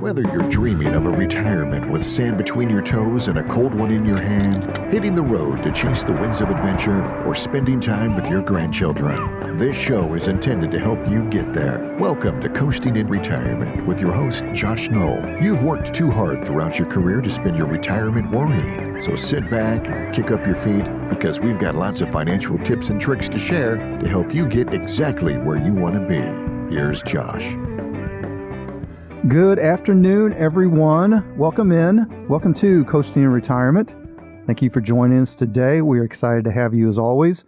Whether you're dreaming of a retirement with sand between your toes and a cold one in your hand, hitting the road to chase the winds of adventure, or spending time with your grandchildren, this show is intended to help you get there. Welcome to Coasting in Retirement with your host, Josh Knoll. You've worked too hard throughout your career to spend your retirement worrying. So sit back, kick up your feet, because we've got lots of financial tips and tricks to share to help you get exactly where you want to be. Here's Josh. Good afternoon, everyone. Welcome in. Welcome to Coasting in Retirement. Thank you for joining us today. We're excited to have you as always.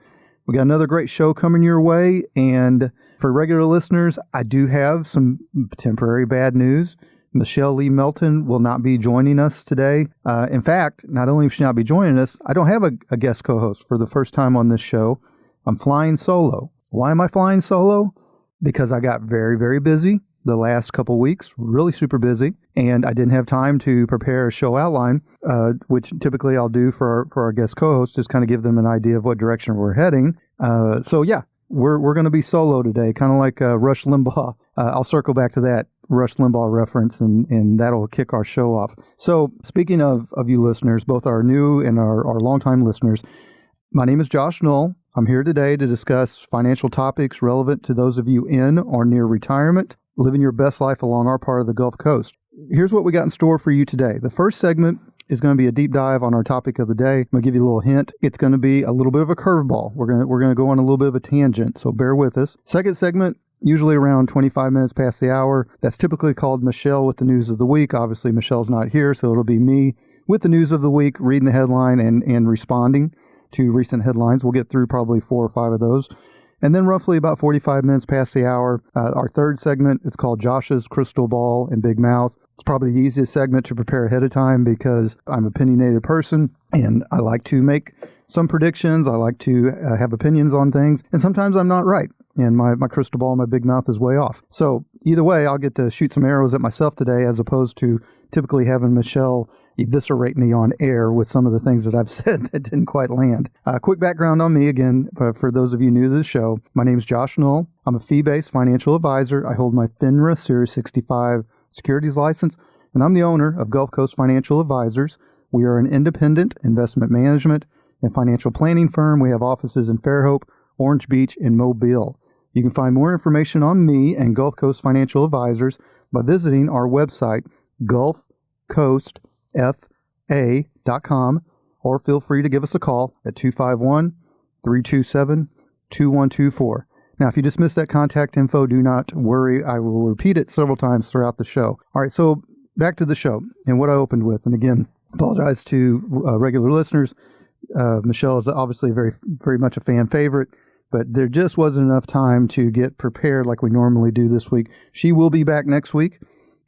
We got another great show coming your way. And for regular listeners, I do have some temporary bad news. Michelle Lee Melton will not be joining us today. In fact, not only will she not be joining us, I don't have a guest co-host for the first time on this show. I'm flying solo. Why am I flying solo? Because I got very, very busy the last couple weeks, really super busy, and I didn't have time to prepare a show outline, which typically I'll do for our guest co-host, just kind of give them an idea of what direction we're heading. So yeah, we're going to be solo today, kind of like Rush Limbaugh. I'll circle back to that Rush Limbaugh reference, and that'll kick our show off. So speaking of you listeners, both our new and our longtime listeners, my name is Josh Knoll. I'm here today to discuss financial topics relevant to those of you in or near retirement, living your best life along our part of the Gulf Coast. Here's what we got in store for you today. The first segment is going to be a deep dive on our topic of the day. I'm going to give you a little hint. It's going to be a little bit of a curveball. We're going to go on a little bit of a tangent, so bear with us. Second segment, usually around 25 minutes past the hour. That's typically called Michelle with the news of the week. Obviously, Michelle's not here, so it'll be me with the news of the week, reading the headline and responding to recent headlines. We'll get through probably 4 or 5 of those. And then roughly about 45 minutes past the hour, our third segment, it's called Josh's Crystal Ball and Big Mouth. It's probably the easiest segment to prepare ahead of time because I'm an opinionated person and I like to make some predictions. I like to have opinions on things, and sometimes I'm not right. And my crystal ball, my big mouth is way off. So either way, I'll get to shoot some arrows at myself today as opposed to typically having Michelle eviscerate me on air with some of the things that I've said that didn't quite land. Quick background on me again, for those of you new to the show. My name is Josh Knoll. I'm a fee-based financial advisor. I hold my FINRA Series 65 securities license, and I'm the owner of Gulf Coast Financial Advisors. We are an independent investment management and financial planning firm. We have offices in Fairhope, Orange Beach, and Mobile. You can find more information on me and Gulf Coast Financial Advisors by visiting our website, gulfcoastfa.com, or feel free to give us a call at 251-327-2124. Now, if you just missed that contact info, do not worry. I will repeat it several times throughout the show. All right, so back to the show and what I opened with. And again, apologize to regular listeners. Michelle is obviously very, very much a fan favorite, but there just wasn't enough time to get prepared like we normally do this week. She will be back next week.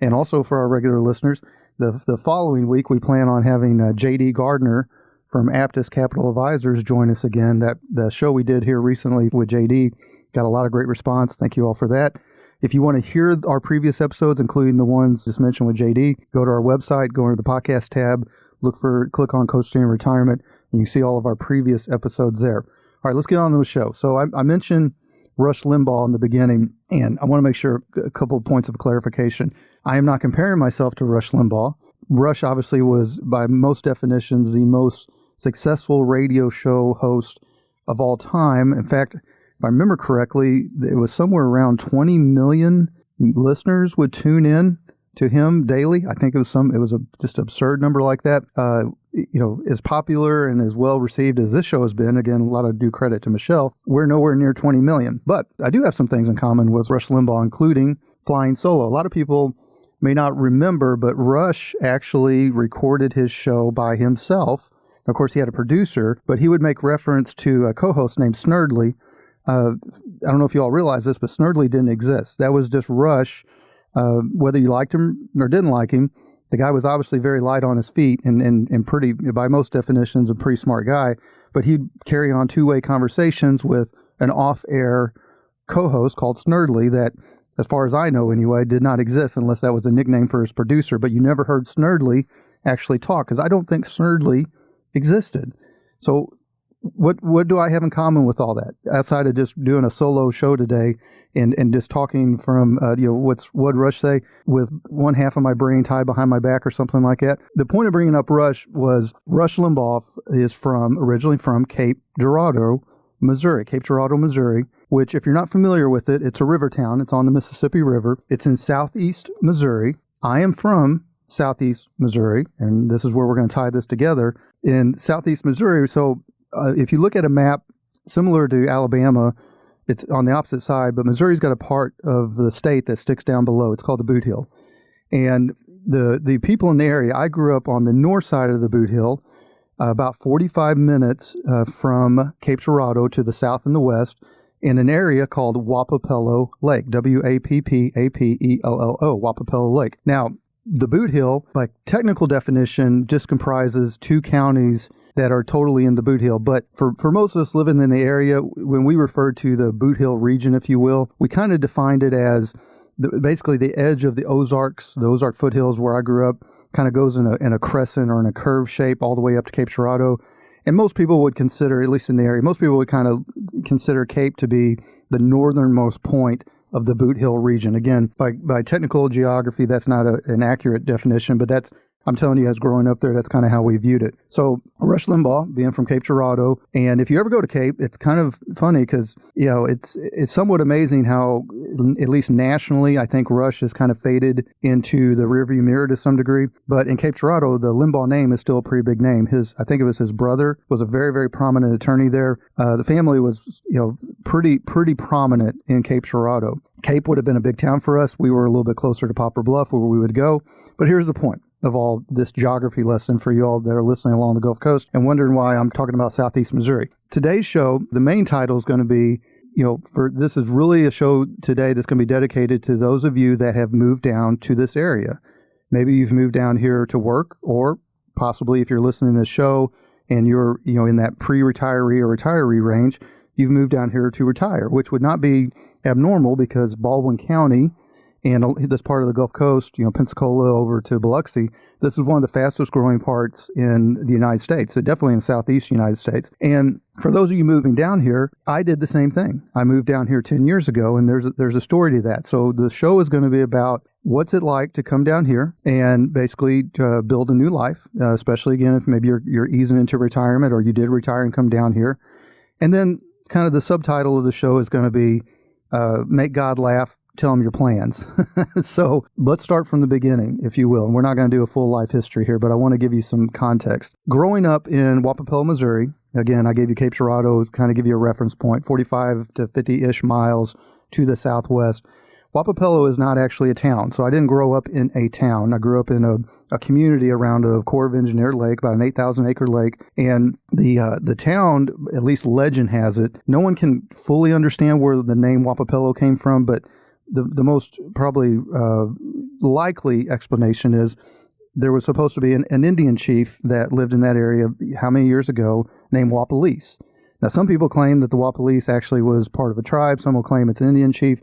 And also for our regular listeners, the following week, we plan on having J.D. Gardner from Aptus Capital Advisors join us again. The show we did here recently with J.D. got a lot of great response. Thank you all for that. If you want to hear our previous episodes, including the ones just mentioned with J.D., go to our website, go into the podcast tab, click on Coasting in Retirement, and you can see all of our previous episodes there. All right, let's get on to the show. So I mentioned Rush Limbaugh in the beginning, and I want to make sure a couple of points of clarification. I am not comparing myself to Rush Limbaugh. Rush obviously was, by most definitions, the most successful radio show host of all time. In fact, if I remember correctly, it was somewhere around 20 million listeners would tune in to him daily. I think it was just an absurd number like that. As popular and as well received as this show has been, again, a lot of due credit to Michelle, we're nowhere near 20 million. But I do have some things in common with Rush Limbaugh, including flying solo. A lot of people may not remember, but Rush actually recorded his show by himself. Of course, he had a producer, but he would make reference to a co-host named Snerdley. I don't know if you all realize this, but Snerdley didn't exist. That was just Rush. Whether you liked him or didn't like him, the guy was obviously very light on his feet and pretty, by most definitions, a pretty smart guy. But he'd carry on two-way conversations with an off-air co-host called Snerdley that, as far as I know anyway, did not exist unless that was a nickname for his producer. But you never heard Snerdley actually talk because I don't think Snerdley existed. So what do I have in common with all that outside of just doing a solo show today and just talking from what Rush say with one half of my brain tied behind my back or something like that? The point of bringing up Rush was Rush Limbaugh is originally from Cape Girardeau, Missouri, which, if you're not familiar with it, it's a river town. It's on the Mississippi River. It's in southeast Missouri. I am from southeast Missouri, and this is where we're going to tie this together. In southeast Missouri, so if you look at a map similar to Alabama, it's on the opposite side, but Missouri's got a part of the state that sticks down below. It's called the Boot Heel. And the people in the area, I grew up on the north side of the Boot Heel, about 45 minutes from Cape Girardeau to the south and the west, in an area called Wappapello Lake, Wappapello, Wappapello Lake. Now, the Boot Heel, by technical definition, just comprises two counties that are totally in the Boot Heel. But for most of us living in the area, when we refer to the Boot Heel region, if you will, we kind of defined it as basically the edge of the Ozarks, the Ozark foothills where I grew up, kind of goes in a crescent or in a curved shape all the way up to Cape Girardeau. And most people would consider, at least in the area, most people would kind of consider Cape to be the northernmost point of the Boot Heel region. Again, by technical geography, that's not an accurate definition, but I'm telling you, as growing up there, that's kind of how we viewed it. So Rush Limbaugh, being from Cape Girardeau, and if you ever go to Cape, it's kind of funny because, it's somewhat amazing how, at least nationally, I think Rush has kind of faded into the rearview mirror to some degree. But in Cape Girardeau, the Limbaugh name is still a pretty big name. I think it was his brother was a very, very prominent attorney there. The family was, pretty prominent in Cape Girardeau. Cape would have been a big town for us. We were a little bit closer to Poplar Bluff where we would go. But here's the point of all this geography lesson for you all that are listening along the Gulf Coast and wondering why I'm talking about southeast Missouri. Today's show, the main title is going to be, this is really a show today that's going to be dedicated to those of you that have moved down to this area. Maybe you've moved down here to work, or possibly if you're listening to this show and you're, in that pre-retiree or retiree range, you've moved down here to retire, which would not be abnormal because Baldwin County and this part of the Gulf Coast, Pensacola over to Biloxi, this is one of the fastest growing parts in the United States, so definitely in the southeast United States. And for those of you moving down here, I did the same thing. I moved down here 10 years ago, and there's a story to that. So the show is going to be about what's it like to come down here and basically to build a new life, especially, again, if maybe you're easing into retirement or you did retire and come down here. And then kind of the subtitle of the show is going to be Make God Laugh, Tell them your plans. So let's start from the beginning, if you will. And we're not going to do a full life history here, but I want to give you some context. Growing up in Wappapello, Missouri, again, I gave you Cape Girardeau to kind of give you a reference point, 45 to 50-ish miles to the southwest. Wappapello is not actually a town, so I didn't grow up in a town. I grew up in a community around a Corps of Engineer lake, about an 8,000-acre lake, and the town, at least legend has it, no one can fully understand where the name Wappapello came from, but the most probably likely explanation is there was supposed to be an Indian chief that lived in that area how many years ago named Wapalese. Now, some people claim that the Wapalese actually was part of a tribe. Some will claim it's an Indian chief.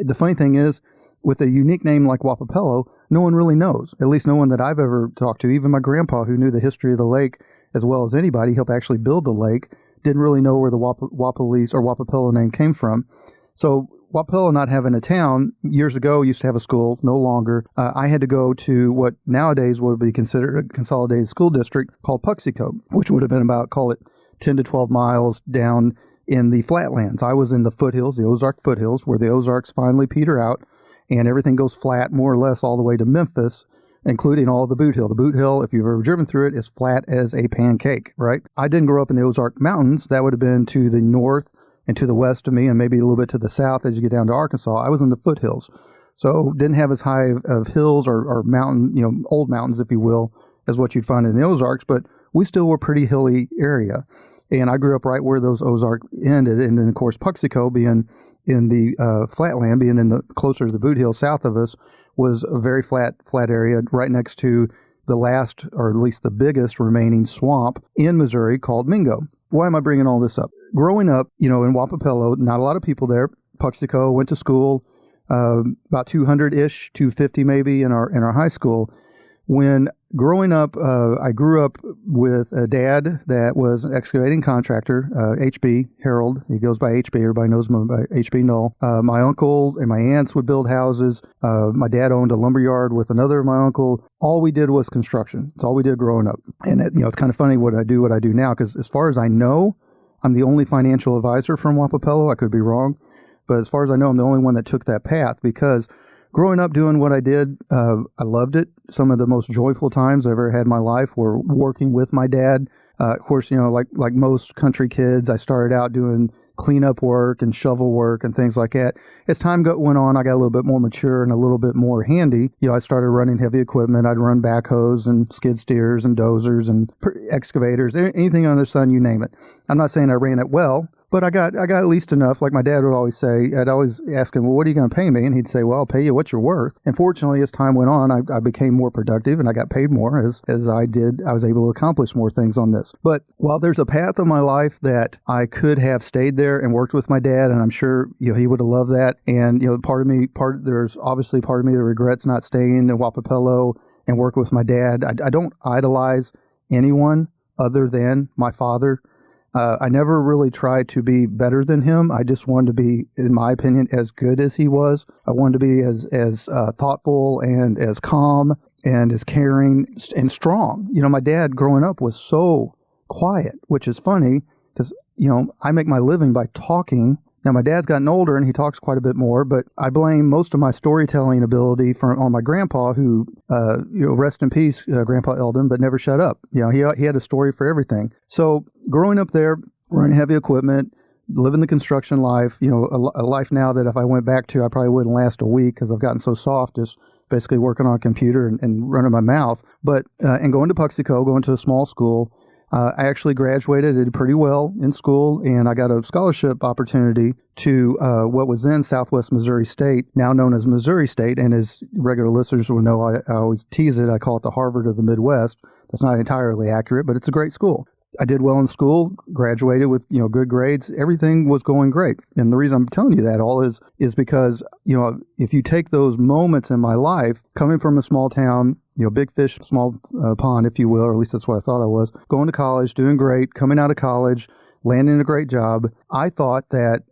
The funny thing is, with a unique name like Wappapello, no one really knows, at least no one that I've ever talked to. Even my grandpa, who knew the history of the lake as well as anybody, helped actually build the lake, didn't really know where the Wapalese or Wappapello name came from. So Wappapello not having a town, years ago used to have a school, no longer. I had to go to what nowadays would be considered a consolidated school district called Puxico, which would have been about, call it 10 to 12 miles down in the flatlands. I was in the foothills, the Ozark foothills, where the Ozarks finally peter out and everything goes flat more or less all the way to Memphis, including all of the Boot Heel. The Boot Heel, if you've ever driven through it, is flat as a pancake, right? I didn't grow up in the Ozark Mountains. That would have been to the north and to the west of me, and maybe a little bit to the south as you get down to Arkansas. I was in the foothills, so didn't have as high of hills or mountain, old mountains, if you will, as what you'd find in the Ozarks, but we still were a pretty hilly area. And I grew up right where those Ozark ended, and then, of course, Puxico, being in the flatland, being in the closer to the Boot Heel south of us, was a very flat area right next to the last, or at least the biggest remaining swamp in Missouri called Mingo. Why am I bringing all this up? Growing up, in Wappapello, not a lot of people there. Puxico, went to school, about 200-ish, 250 maybe in our high school. When growing up, I grew up with a dad that was an excavating contractor, HB, Harold. He goes by HB. Everybody knows him by HB Null. My uncle and my aunts would build houses. My dad owned a lumber yard with another of my uncle. All we did was construction. It's all we did growing up. And it's kind of funny what I do now, because as far as I know, I'm the only financial advisor from Wappapello. I could be wrong. But as far as I know, I'm the only one that took that path, because growing up doing what I did, I loved it. Some of the most joyful times I've ever had in my life were working with my dad. Of course, like most country kids, I started out doing cleanup work and shovel work and things like that. As time went on, I got a little bit more mature and a little bit more handy. I started running heavy equipment. I'd run backhoes and skid steers and dozers and excavators, anything under the sun, you name it. I'm not saying I ran it well, but I got at least enough. Like my dad would always say, I'd always ask him, well, what are you going to pay me? And he'd say, well, I'll pay you what you're worth. And fortunately, as time went on, I became more productive and I got paid more as I did. I was able to accomplish more things on this. But while there's a path of my life that I could have stayed there and worked with my dad, and I'm sure he would have loved that. And there's obviously part of me that regrets not staying in Wappapello and working with my dad. I don't idolize anyone other than my father. I never really tried to be better than him. I just wanted to be, in my opinion, as good as he was. I wanted to be as thoughtful and as calm and as caring and strong. My dad growing up was so quiet, which is funny because, I make my living by talking. Now, my dad's gotten older and he talks quite a bit more, but I blame most of my storytelling ability on my grandpa, who, rest in peace, Grandpa Eldon, but never shut up. He had a story for everything. So growing up there, running heavy equipment, living the construction life, a life now that if I went back to, I probably wouldn't last a week because I've gotten so soft, just basically working on a computer and running my mouth. But, and going to Puxico, going to a small school, I actually graduated, did pretty well in school, and I got a scholarship opportunity to what was then Southwest Missouri State, now known as Missouri State. And as regular listeners will know, I always tease it. I call it the Harvard of the Midwest. That's not entirely accurate, but it's a great school. I did well in school, graduated with, good grades. Everything was going great. And the reason I'm telling you that all is because, if you take those moments in my life, coming from a small town, big fish, small pond, if you will, or at least that's what I thought I was, going to college, doing great, coming out of college, landing a great job, I thought that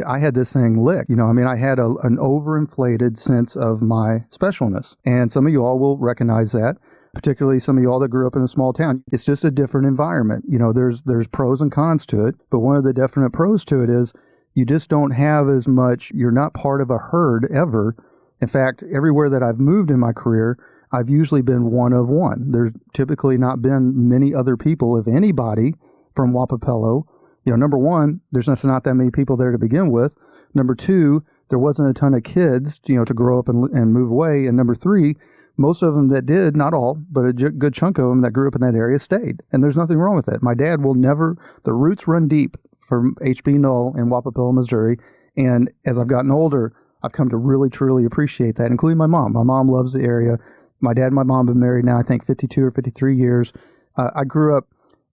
I had this thing licked. I had an overinflated sense of my specialness. And some of you all will recognize that, particularly some of y'all that grew up in a small town. It's just a different environment. There's pros and cons to it, but one of the definite pros to it is you just don't have as much, you're not part of a herd ever. In fact, everywhere that I've moved in my career, I've usually been one of one. There's typically not been many other people, if anybody, from Wappapello. Number one, there's not that many people there to begin with. Number two, there wasn't a ton of kids, to grow up and move away. And number three, most of them that did, not all, but a good chunk of them that grew up in that area stayed. And there's nothing wrong with it. My dad will never, the roots run deep from HB Null in Wappapello, Missouri. And as I've gotten older, I've come to really, truly appreciate that, including my mom. My mom loves the area. My dad and my mom have been married now, I think, 52 or 53 years. I grew up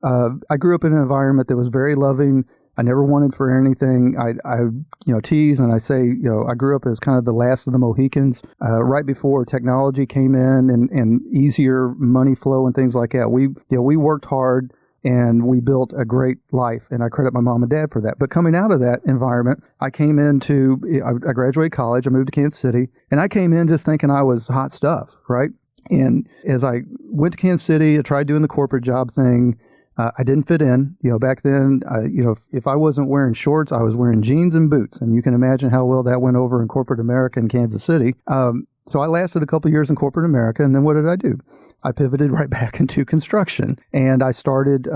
in an environment that was very loving. I never wanted for anything. I tease and I say, I grew up as kind of the last of the Mohicans, right before technology came in and easier money flow and things like that. We worked hard and we built a great life, and I credit my mom and dad for that. But coming out of that environment, I graduated college, I moved to Kansas City, and I came in just thinking I was hot stuff, right? And as I went to Kansas City, I tried doing the corporate job thing. I didn't fit in. Back then, if I wasn't wearing shorts, I was wearing jeans and boots. And you can imagine how well that went over in corporate America in Kansas City. So I lasted a couple years in corporate America. And then what did I do? I pivoted right back into construction. And I started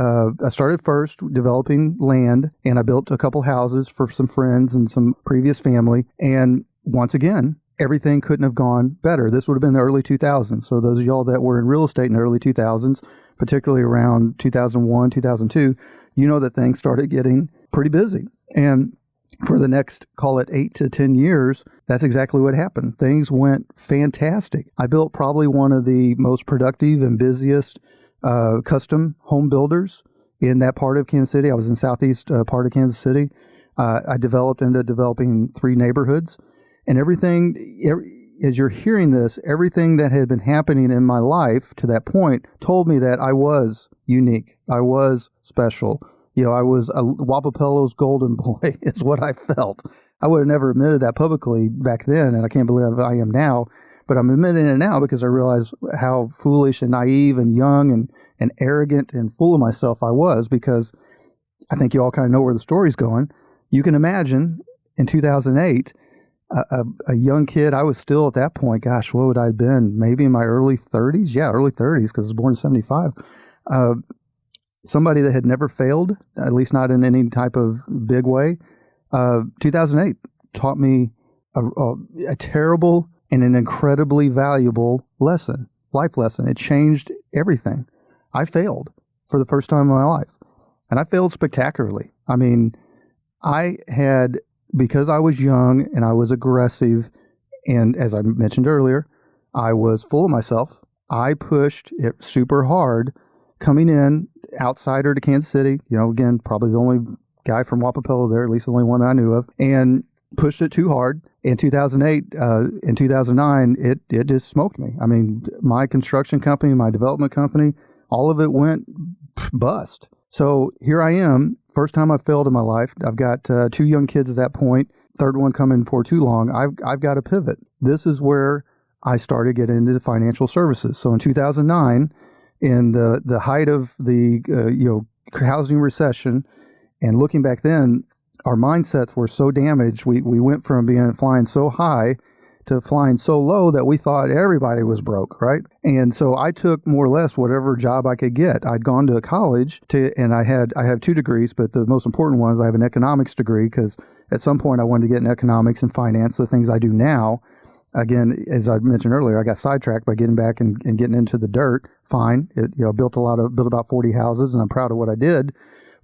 first developing land, and I built a couple houses for some friends and some previous family. And once again, everything couldn't have gone better. This would have been the early 2000s. So those of y'all that were in real estate in the early 2000s, particularly around 2001, 2002, that things started getting pretty busy. And for the next, call it 8 to 10 years, that's exactly what happened. Things went fantastic. I built probably one of the most productive and busiest custom home builders in that part of Kansas City. I was in southeast part of Kansas City. I ended up developing 3 neighborhoods. And as you're hearing this, everything that had been happening in my life to that point told me that I was unique. I was special. I was a Wapapello's golden boy is what I felt. I would have never admitted that publicly back then, and I can't believe I am now. But I'm admitting it now because I realize how foolish and naive and young and arrogant and full of myself I was, because I think you all kind of know where the story's going. You can imagine in 2008, a young kid, I was still at that point, gosh, what would I have been? Maybe in my early 30s? Yeah, early 30s, because I was born in 75. Somebody that had never failed, at least not in any type of big way. 2008 taught me a terrible and an incredibly valuable lesson, life lesson. It changed everything. I failed for the first time in my life, and I failed spectacularly. I mean, because I was young and I was aggressive, and as I mentioned earlier, I was full of myself. I pushed it super hard coming in, outsider to Kansas City, again, probably the only guy from Wapapello there, at least the only one that I knew of, and pushed it too hard. In 2008, in 2009, it just smoked me. I mean, my construction company, my development company, all of it went bust. So here I am, first time I've failed in my life. I've got 2 young kids at that point, third one coming for too long. I've got to pivot. This is where I started getting into financial services. So in 2009, in the height of the housing recession, and looking back then, our mindsets were so damaged. We went from flying so high to flying so low that we thought everybody was broke, right? And so I took more or less whatever job I could get. I'd gone to college and I have 2 degrees, but the most important one is I have an economics degree, because at some point I wanted to get in economics and finance, the things I do now. Again, as I mentioned earlier, I got sidetracked by getting back and getting into the dirt. Fine, built about 40 houses, and I'm proud of what I did.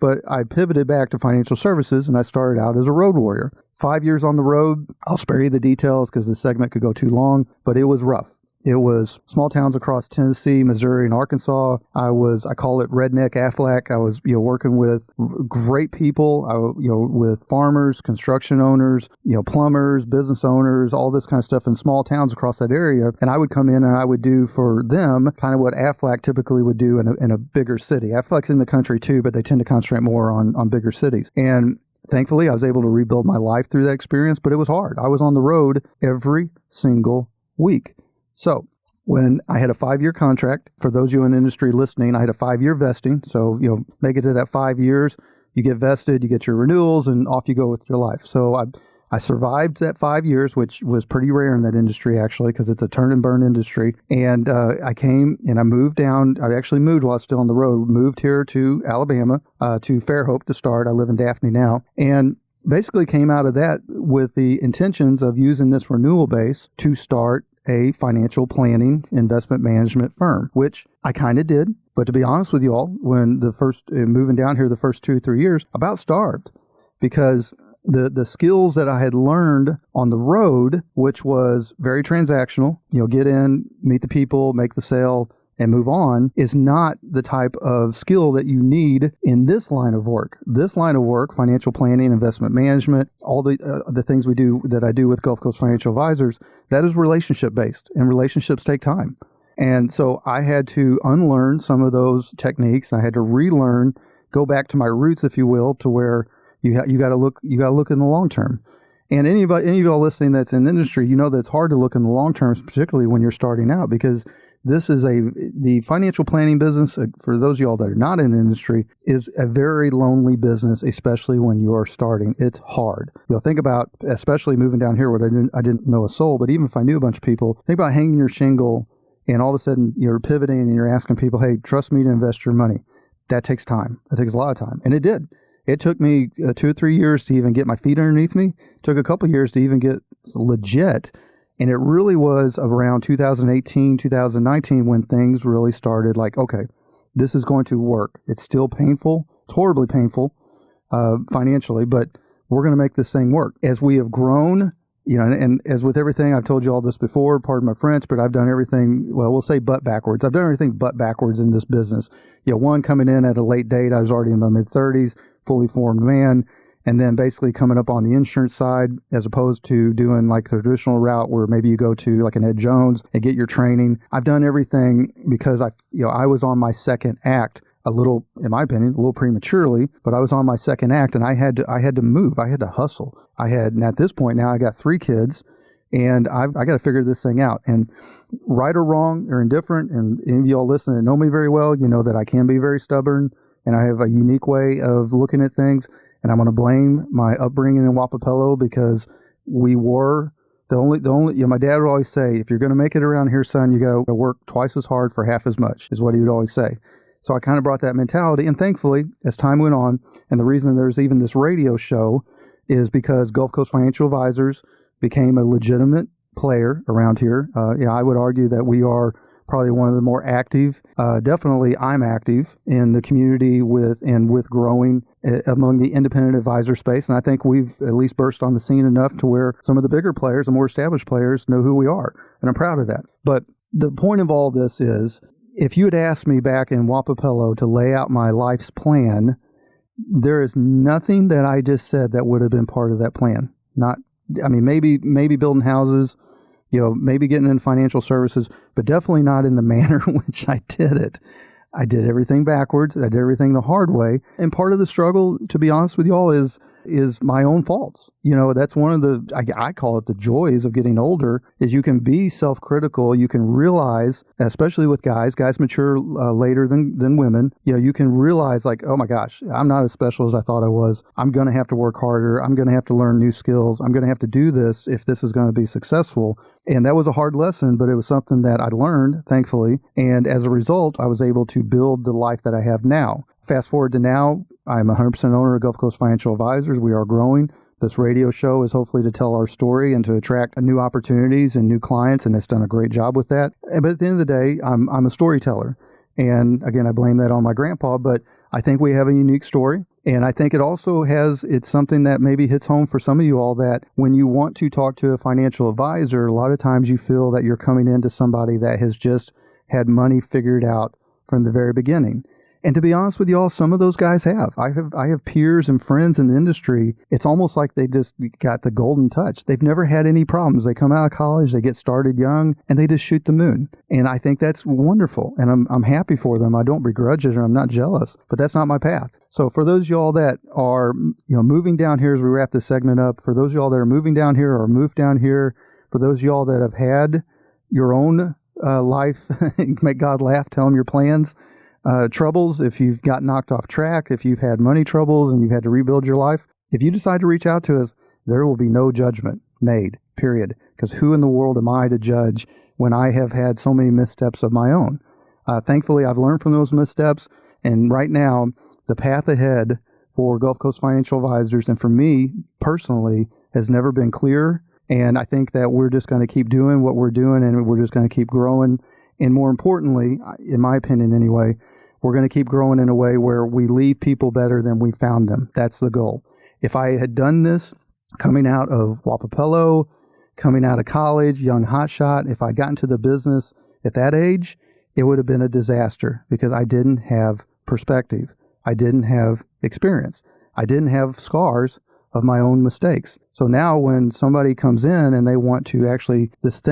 But I pivoted back to financial services, and I started out as a road warrior. 5 years on the road. I'll spare you the details because this segment could go too long, but it was rough. It was small towns across Tennessee, Missouri, and Arkansas. I call it redneck Aflac. I was, working with great people, with farmers, construction owners, plumbers, business owners, all this kind of stuff in small towns across that area. And I would come in and I would do for them kind of what Aflac typically would do in a bigger city. Aflac's in the country too, but they tend to concentrate more on bigger cities. And thankfully, I was able to rebuild my life through that experience, but it was hard. I was on the road every single week. So when I had a 5-year contract, for those of you in the industry listening, I had a 5-year vesting. So, make it to that 5 years, you get vested, you get your renewals, and off you go with your life. So I survived that 5 years, which was pretty rare in that industry, actually, because it's a turn and burn industry. And I came and I moved down. I actually moved while I was still on the road, moved here to Alabama, to Fairhope to start. I live in Daphne now. And basically came out of that with the intentions of using this renewal base to start a financial planning investment management firm, which I kind of did. But to be honest with you all, when moving down here the first 2 or 3 years, about starved, because the skills that I had learned on the road, which was very transactional, get in, meet the people, make the sale, and move on, is not the type of skill that you need in this line of work. This line of work, financial planning, investment management, all the things that I do with Gulf Coast Financial Advisors, that is relationship based, and relationships take time. And so I had to unlearn some of those techniques. I had to relearn, go back to my roots, if you will, to where you got to look in the long term. And any of y'all listening that's in the industry, that it's hard to look in the long term, particularly when you're starting out, because this is the financial planning business, for those of y'all that are not in the industry, is a very lonely business, especially when you are starting. It's hard. Think about, especially moving down here, where I didn't know a soul, but even if I knew a bunch of people, think about hanging your shingle and all of a sudden you're pivoting and you're asking people, hey, trust me to invest your money. That takes time. It takes a lot of time. And it did. It took me 2 or 3 years to even get my feet underneath me. It took a couple years to even get legit. And it really was around 2018, 2019 when things really started like, okay, this is going to work. It's still painful. It's horribly painful financially, but we're going to make this thing work. As we have grown, and as with everything, I've told you all this before, pardon my French, but I've done everything, well, we'll say butt backwards. I've done everything but backwards in this business. One, coming in at a late date, I was already in my mid-30s, fully formed man. and then basically coming up on the insurance side, as opposed to doing like the traditional route where maybe you go to like an Ed Jones and get your training. I've done everything because I was on my second act a little, in my opinion, a little prematurely, but I was on my second act and I had to move. I had to hustle. And at this point now I got 3 kids and I got to figure this thing out. And right or wrong or indifferent, and any of y'all listening that know me very well, you know that I can be very stubborn and I have a unique way of looking at things. And I'm going to blame my upbringing in Wapapello because we were the only, my dad would always say, if you're going to make it around here, son, you got to work twice as hard for half as much, is what he would always say. So I kind of brought that mentality. And thankfully, as time went on, and the reason there's even this radio show is because Gulf Coast Financial Advisors became a legitimate player around here. I would argue that we are probably one of the more active. Definitely, I'm active in the community with growing among the independent advisor space. And I think we've at least burst on the scene enough to where some of the bigger players, the more established players, know who we are. And I'm proud of that. But the point of all this is, if you had asked me back in Wapapello to lay out my life's plan, there is nothing that I just said that would have been part of that plan. Maybe building houses, maybe getting in financial services, but definitely not in the manner in which I did it. I did everything backwards. I did everything the hard way. And part of the struggle, to be honest with y'all, is my own faults. That's one of the, I call it the joys of getting older, is you can be self-critical. You can realize, especially with guys mature later than women, you can realize like, oh my gosh, I'm not as special as I thought I was. I'm going to have to work harder. I'm going to have to learn new skills. I'm going to have to do this if this is going to be successful. And that was a hard lesson, but it was something that I learned, thankfully. And as a result, I was able to build the life that I have now. Fast forward to now, I'm 100% owner of Gulf Coast Financial Advisors. We are growing. This radio show is hopefully to tell our story and to attract new opportunities and new clients, and it's done a great job with that. But at the end of the day, I'm a storyteller. And again, I blame that on my grandpa, but I think we have a unique story. And I think it also it's something that maybe hits home for some of you all, that when you want to talk to a financial advisor, a lot of times you feel that you're coming into somebody that has just had money figured out from the very beginning. And to be honest with y'all, some of those guys have. I have peers and friends in the industry. It's almost like they just got the golden touch. They've never had any problems. They come out of college, they get started young, and they just shoot the moon. And I think that's wonderful. And I'm happy for them. I don't begrudge it, or I'm not jealous. But that's not my path. So for those of y'all that are moving down here as we wrap this segment up, for those of y'all that are moving down here or moved down here, for those of y'all that have had your own life, make God laugh, tell them your plans. Troubles, if you've got knocked off track, if you've had money troubles and you've had to rebuild your life, if you decide to reach out to us, there will be no judgment made, period. Because who in the world am I to judge when I have had so many missteps of my own? Thankfully, I've learned from those missteps, and right now, the path ahead for Gulf Coast Financial Advisors, and for me personally, has never been clearer. And I think that we're just going to keep doing what we're doing, and we're just going to keep growing. And more importantly, in my opinion anyway, we're going to keep growing in a way where we leave people better than we found them. That's the goal. If I had done this coming out of Wapapello, coming out of college, young hotshot, if I'd gotten to the business at that age, it would have been a disaster because I didn't have perspective. I didn't have experience. I didn't have scars of my own mistakes. So now when somebody comes in and they want to actually, this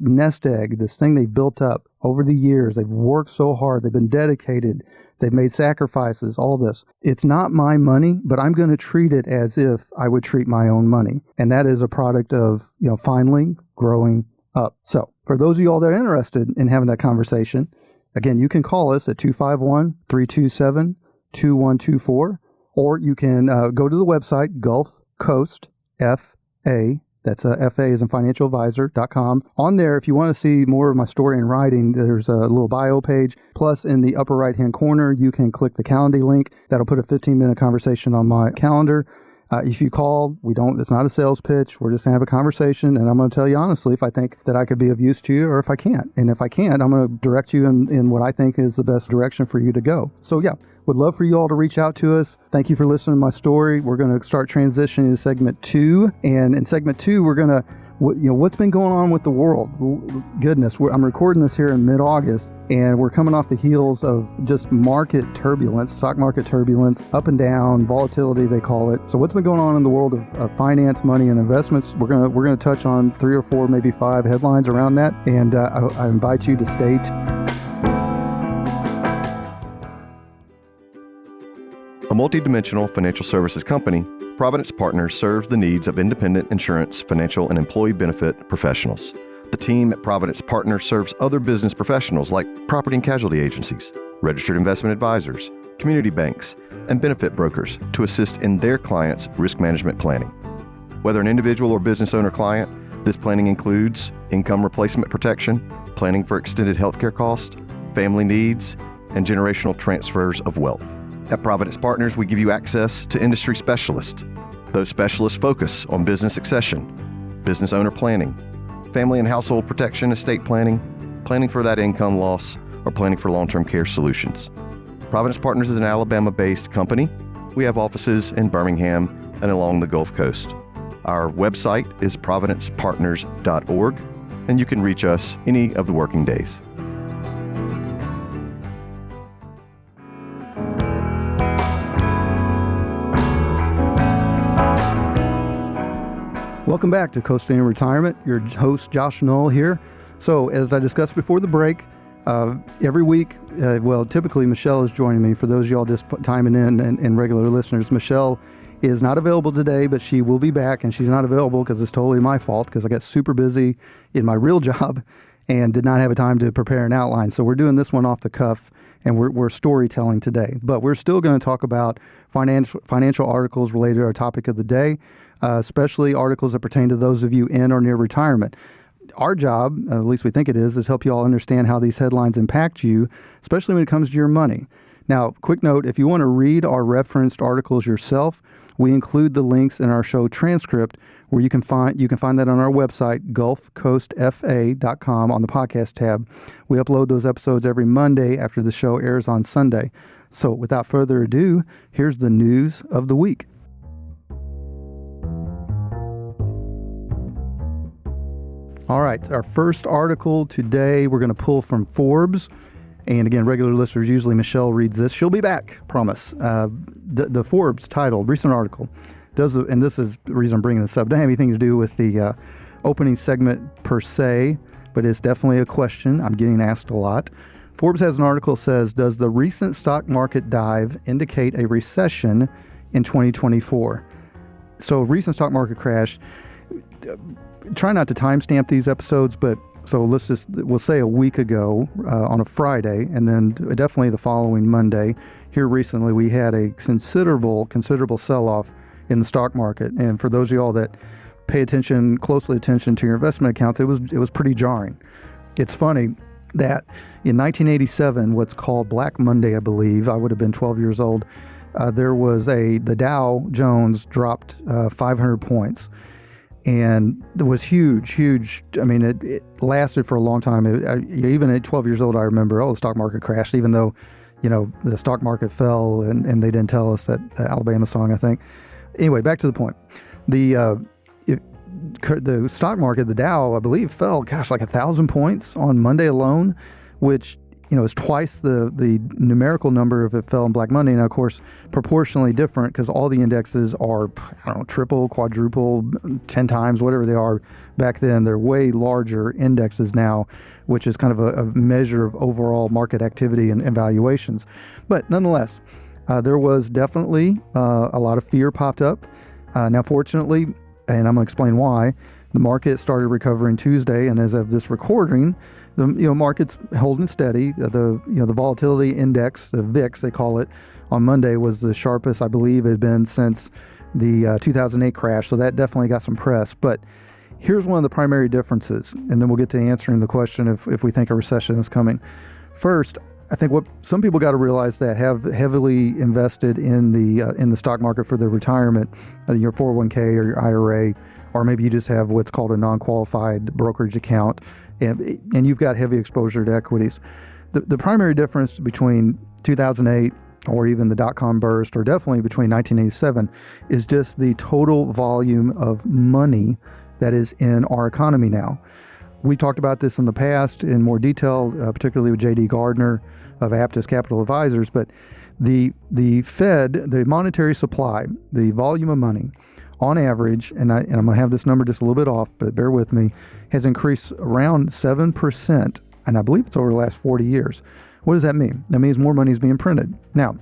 nest egg, this thing they've built up over the years, they've worked so hard, they've been dedicated, they've made sacrifices, all this. It's not my money, but I'm going to treat it as if I would treat my own money. And that is a product of, finally growing up. So for those of you all that are interested in having that conversation, again, you can call us at 251-327-2124. Or you can go to the website, Gulf Coast FA. That's FA as in financialadvisor.com. On there, if you want to see more of my story in writing, there's a little bio page. Plus, in the upper right-hand corner, you can click the Calendly link. That'll put a 15-minute conversation on my calendar. If you call, it's not a sales pitch. We're just going to have a conversation, and I'm going to tell you honestly if I think that I could be of use to you or if I can't. And if I can't, I'm going to direct you in what I think is the best direction for you to go. So yeah, would love for you all to reach out to us. Thank you for listening to my story. We're going to start transitioning to segment 2. And in segment 2, we're going to what's been going on with the world. Goodness, I'm recording this here in mid-August, and we're coming off the heels of just market turbulence, stock market turbulence, up and down, volatility they call it. So what's been going on in the world of finance, money, and investments? We're gonna touch on 3 or 4, maybe 5 headlines around that, and I invite you to stay tuned. A multidimensional financial services company, Providence Partners serves the needs of independent insurance, financial, and employee benefit professionals. The team at Providence Partners serves other business professionals like property and casualty agencies, registered investment advisors, community banks, and benefit brokers to assist in their clients' risk management planning. Whether an individual or business owner client, this planning includes income replacement protection, planning for extended healthcare costs, family needs, and generational transfers of wealth. At Providence Partners, we give you access to industry specialists. Those specialists focus on business succession, business owner planning, family and household protection, estate planning, planning for that income loss, or planning for long-term care solutions. Providence Partners is an Alabama-based company. We have offices in Birmingham and along the Gulf Coast. Our website is providencepartners.org, and you can reach us any of the working days. Welcome back to Coasting in Retirement. Your host, Josh Knoll here. So as I discussed before the break, every week, typically Michelle is joining me. For those of y'all just timing in and regular listeners, Michelle is not available today, but she will be back, and she's not available because it's totally my fault because I got super busy in my real job and did not have a time to prepare an outline. So we're doing this one off the cuff, and we're storytelling today. But we're still going to talk about financial articles related to our topic of the day, especially articles that pertain to those of you in or near retirement. Our job, at least we think it is help you all understand how these headlines impact you, especially when it comes to your money. Now, quick note, if you want to read our referenced articles yourself, we include the links in our show transcript where you can find that on our website, gulfcoastfa.com, on the podcast tab. We upload those episodes every Monday after the show airs on Sunday. So without further ado, here's the news of the week. All right, our first article today, we're going to pull from Forbes. And again, regular listeners, usually Michelle reads this. She'll be back, promise. The Forbes title, recent article, and this is the reason I'm bringing this up, doesn't have anything to do with the opening segment per se, but it's definitely a question I'm getting asked a lot. Forbes has an article that says, does the recent stock market dive indicate a recession in 2024? So recent stock market crash, try not to timestamp these episodes, but so we'll say a week ago on a Friday, and then definitely the following Monday. Here recently, we had a considerable sell-off in the stock market. And for those of y'all that pay closely attention to your investment accounts, it was pretty jarring. It's funny that in 1987, what's called Black Monday, I believe, I would have been 12 years old, the Dow Jones dropped 500 points. And it was huge. I mean, it lasted for a long time. Even at 12 years old, I remember, the stock market crashed, even though, the stock market fell and they didn't tell us that Alabama song, I think. Anyway, back to the point. The stock market, the Dow, I believe, fell, like 1,000 points on Monday alone, which, is twice the numerical number if it fell on Black Monday. And of course, proportionally different because all the indexes are, triple, quadruple, 10 times, whatever they are back then. They're way larger indexes now, which is kind of a measure of overall market activity and valuations. But nonetheless, there was definitely a lot of fear popped up. Now, fortunately, and I'm going to explain why, the market started recovering Tuesday, and as of this recording, the market's holding steady. The volatility index, the VIX they call it, on Monday was the sharpest I believe it had been since the 2008 crash. So that definitely got some press. But here's one of the primary differences, and then we'll get to answering the question if we think a recession is coming. First, I think what some people got to realize that have heavily invested in the stock market for their retirement, your 401k or your IRA, or maybe you just have what's called a non-qualified brokerage account, and you've got heavy exposure to equities. The primary difference between 2008 or even the dot-com burst, or definitely between 1987, is just the total volume of money that is in our economy now. We talked about this in the past in more detail, particularly with J.D. Gardner of Aptus Capital Advisors, but the Fed, the monetary supply, the volume of money, on average, and I'm going to have this number just a little bit off, but bear with me, has increased around 7%, and I believe it's over the last 40 years. What does that mean? That means more money is being printed. Now,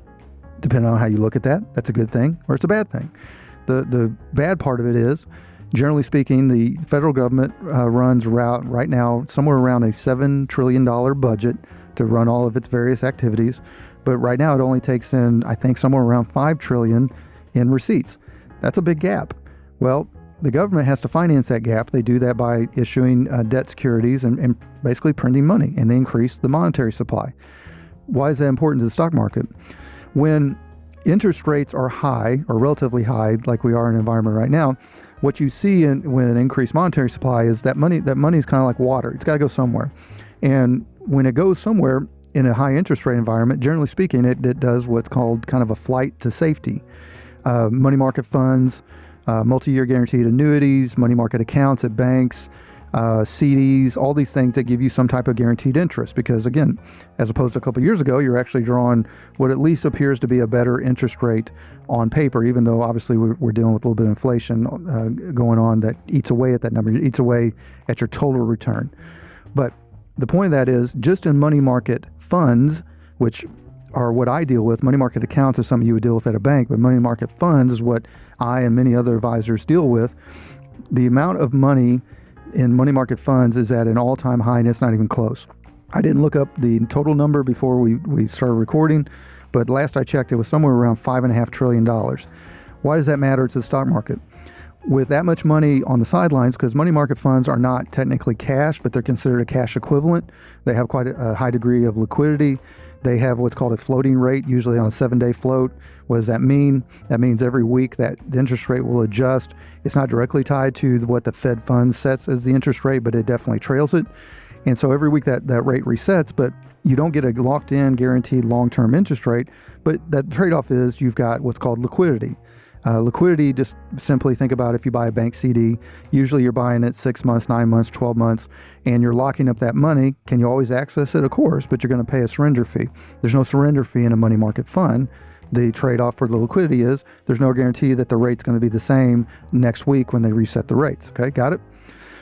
depending on how you look at that, that's a good thing or it's a bad thing. The bad part of it is, generally speaking, the federal government runs right now somewhere around a $7 trillion budget to run all of its various activities. But right now it only takes in, I think, somewhere around $5 trillion in receipts. That's a big gap. Well, the government has to finance that gap. They do that by issuing debt securities and basically printing money, and they increase the monetary supply. Why is that important to the stock market? When interest rates are high or relatively high, like we are in an environment right now, what you see when an increased monetary supply is that money is kind of like water. It's got to go somewhere. And when it goes somewhere in a high interest rate environment, generally speaking, it does what's called kind of a flight to safety. Money market funds, multi-year guaranteed annuities, money market accounts at banks, CDs, all these things that give you some type of guaranteed interest. Because again, as opposed to a couple of years ago, you're actually drawing what at least appears to be a better interest rate on paper, even though obviously we're dealing with a little bit of inflation going on that eats away at that number, eats away at your total return. But the point of that is, just in money market funds, which are what I deal with. Money market accounts is something you would deal with at a bank, but money market funds is what I and many other advisors deal with. The amount of money in money market funds is at an all-time high, and it's not even close. I didn't look up the total number before we started recording, but last I checked, it was somewhere around $5.5 trillion. Why does that matter to the stock market? With that much money on the sidelines, because money market funds are not technically cash, but they're considered a cash equivalent. They have quite a high degree of liquidity. They have what's called a floating rate, usually on a 7-day float. What does that mean? That means every week that the interest rate will adjust. It's not directly tied to what the Fed funds sets as the interest rate, but it definitely trails it. And so every week that rate resets, but you don't get a locked in, guaranteed long-term interest rate. But that trade-off is you've got what's called liquidity. Liquidity, just simply think about if you buy a bank CD, usually you're buying it 6 months, 9 months, 12 months, and you're locking up that money. Can you always access it? Of course, but you're going to pay a surrender fee. There's no surrender fee in a money market fund. The trade-off for the liquidity is there's no guarantee that the rate's going to be the same next week when they reset the rates. Okay, got it?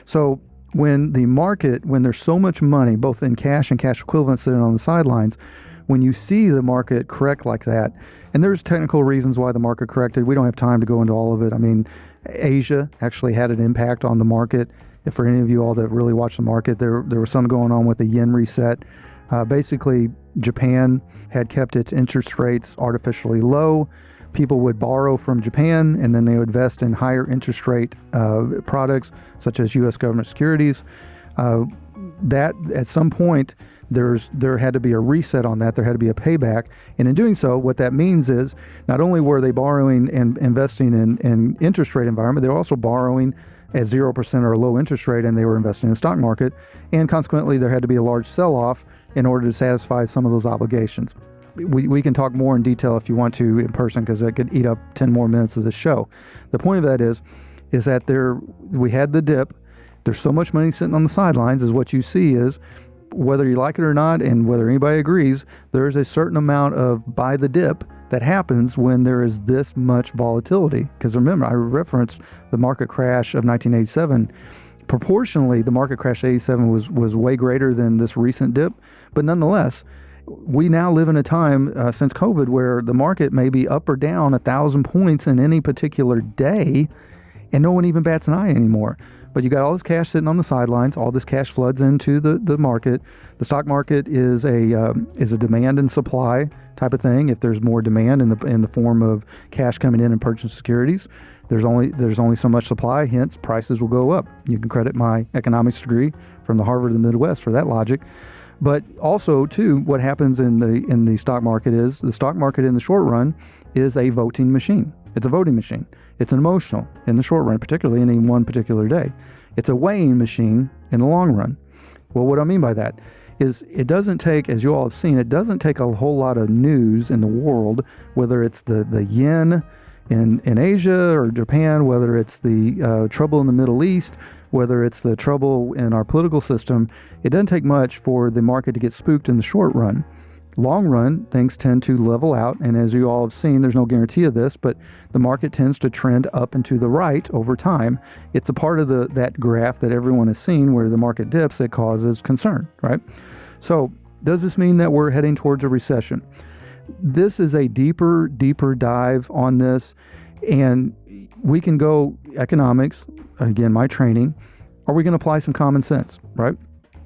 So when there's so much money, both in cash and cash equivalents sitting on the sidelines, when you see the market correct like that, and there's technical reasons why the market corrected. We don't have time to go into all of it. I mean, Asia actually had an impact on the market. If for any of you all that really watch the market, there was something going on with the yen reset. Basically, Japan had kept its interest rates artificially low. People would borrow from Japan, and then they would invest in higher interest rate products, such as U.S. government securities. That at some point, there had to be a reset on that. There had to be a payback. And in doing so, what that means is not only were they borrowing and investing in interest rate environment, they were also borrowing at 0% or a low interest rate, and they were investing in the stock market. And consequently, there had to be a large sell-off in order to satisfy some of those obligations. We can talk more in detail if you want to in person, because that could eat up 10 more minutes of this show. The point of that is that we had the dip. There's so much money sitting on the sidelines, is what you see is, whether you like it or not, and whether anybody agrees, there's a certain amount of buy the dip that happens when there is this much volatility. Because remember, I referenced the market crash of 1987. Proportionally, the market crash of 87 was way greater than this recent dip. But nonetheless, we now live in a time since COVID where the market may be up or down 1,000 points in any particular day, and no one even bats an eye anymore. But you got all this cash sitting on the sidelines. All this cash floods into the market. The stock market is a demand and supply type of thing. If there's more demand in the form of cash coming in and purchasing securities, there's only so much supply. Hence, prices will go up. You can credit my economics degree from the Harvard of the Midwest for that logic. But also, too, what happens in the stock market is the stock market in the short run is a voting machine. It's a voting machine. It's an emotional in the short run, particularly in any one particular day. It's a weighing machine in the long run. Well, what I mean by that is it doesn't take, as you all have seen, it doesn't take a whole lot of news in the world, whether it's the yen in Asia or Japan, whether it's the trouble in the Middle East, whether it's the trouble in our political system, it doesn't take much for the market to get spooked in the short run. Long run, things tend to level out, and as you all have seen, there's no guarantee of this, but the market tends to trend up and to the right over time. It's a part of that graph that everyone has seen where the market dips that causes concern, right? So does this mean that we're heading towards a recession? This is a deeper dive on this, and we can go economics, again, my training, or we can apply some common sense, right?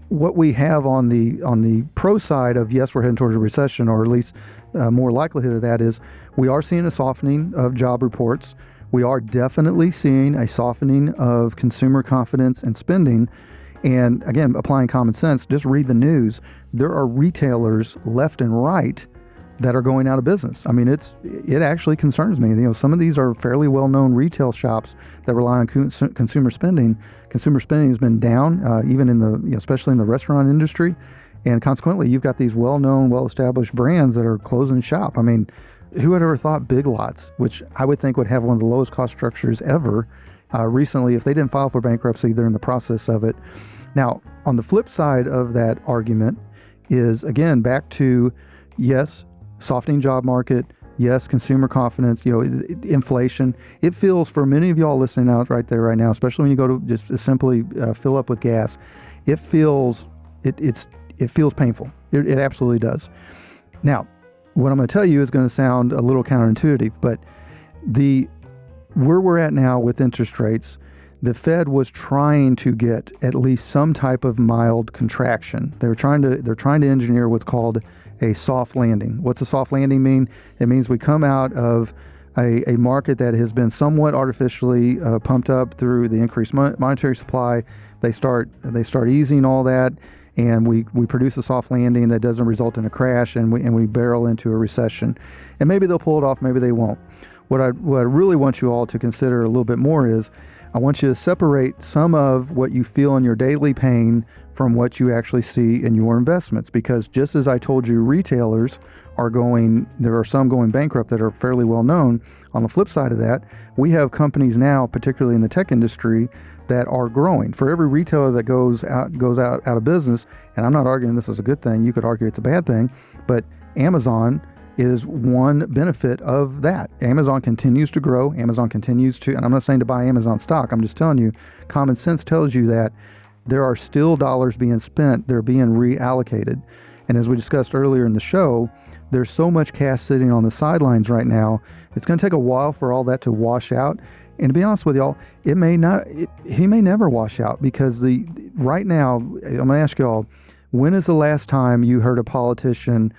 What we have on the pro side of, yes, we're heading towards a recession, or at least more likelihood of that, is we are seeing a softening of job reports. We are definitely seeing a softening of consumer confidence and spending. And again, applying common sense, just read the news. There are retailers left and right that are going out of business. I mean, it actually concerns me. Some of these are fairly well-known retail shops that rely on consumer spending. Consumer spending has been down, even in the, especially in the restaurant industry, and consequently, you've got these well-known, well-established brands that are closing shop. I mean, who had ever thought Big Lots, which I would think would have one of the lowest cost structures ever, recently, if they didn't file for bankruptcy, they're in the process of it. Now, on the flip side of that argument is, again, back to, yes, softening job market, yes, consumer confidence, inflation. It feels, for many of y'all listening out right there right now, especially when you go to just simply fill up with gas, it feels painful. It absolutely does. Now, what I'm going to tell you is going to sound a little counterintuitive, but where we're at now with interest rates, the Fed was trying to get at least some type of mild contraction. They're trying to engineer what's called a soft landing. What's a soft landing mean? It means we come out of a market that has been somewhat artificially pumped up through the increased monetary supply. They start easing all that, and we produce a soft landing that doesn't result in a crash, and we barrel into a recession. And maybe they'll pull it off, maybe they won't. What I really want you all to consider a little bit more is, I want you to separate some of what you feel in your daily pain from what you actually see in your investments. Because just as I told you, retailers there are some going bankrupt that are fairly well known. On the flip side of that, we have companies now, particularly in the tech industry, that are growing. For every retailer that goes out of business, and I'm not arguing this is a good thing, you could argue it's a bad thing, but Amazon is one benefit of that. Amazon continues to grow. Amazon continues to, and I'm not saying to buy Amazon stock. I'm just telling you, common sense tells you that there are still dollars being spent. They're being reallocated. And as we discussed earlier in the show, there's so much cash sitting on the sidelines right now. It's going to take a while for all that to wash out. And to be honest with y'all, he may never wash out, because right now, I'm going to ask y'all, when is the last time you heard a politician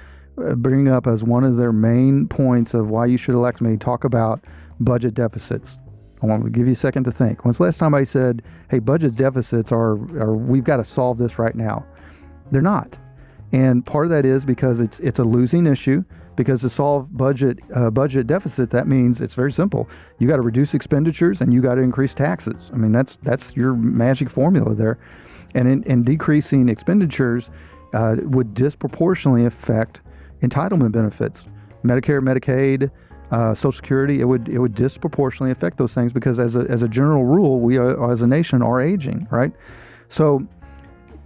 bring up as one of their main points of why you should elect me, talk about budget deficits? I want to give you a second to think. When's the last time I said, hey, budget deficits are we've got to solve this right now? They're not. And part of that is because it's a losing issue, because to solve budget deficit, that means it's very simple. You got to reduce expenditures and you got to increase taxes. I mean, that's your magic formula there. And in decreasing expenditures would disproportionately affect entitlement benefits, Medicare, Medicaid, Social Security. It would disproportionately affect those things, because as a general rule, we as a nation are aging, right? So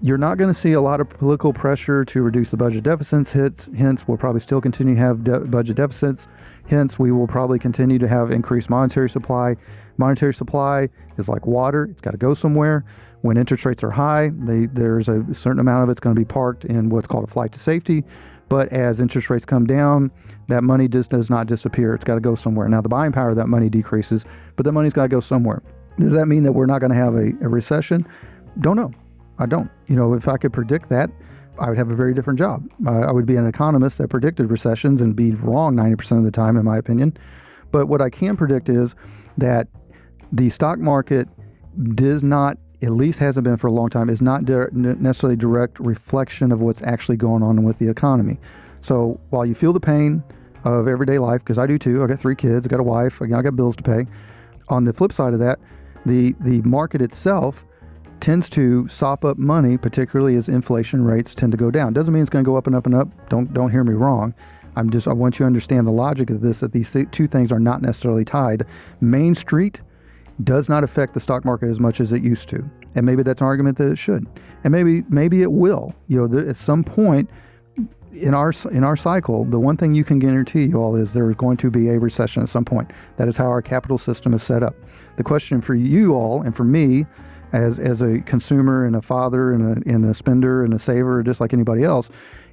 you're not going to see a lot of political pressure to reduce the budget deficits. Hence, we'll probably still continue to have budget deficits. Hence, we will probably continue to have increased monetary supply. Monetary supply is like water. It's got to go somewhere. When interest rates are high, there's a certain amount of it's going to be parked in what's called a flight to safety. But as interest rates come down, that money just does not disappear. It's got to go somewhere. Now, the buying power of that money decreases, but that money's got to go somewhere. Does that mean that we're not going to have a recession? Don't know. I don't. If I could predict that, I would have a very different job. I would be an economist that predicted recessions and be wrong 90% of the time, in my opinion. But what I can predict is that the stock market does not, at least hasn't been for a long time, is not necessarily a direct reflection of what's actually going on with the economy. So while you feel the pain of everyday life, because I do too, I got 3 kids, I got a wife, I got bills to pay. On the flip side of that, the market itself tends to sop up money, particularly as inflation rates tend to go down. Doesn't mean it's going to go up and up and up. Don't hear me wrong. I want you to understand the logic of this, that these two things are not necessarily tied. Main Street does not affect the stock market as much as it used to. And maybe that's an argument that it should. And maybe it will. At some point in our cycle, the one thing you can guarantee, you all, is there is going to be a recession at some point. That is how our capital system is set up. The question for you all and for me, as a consumer and a father and a spender and a saver, just like anybody else,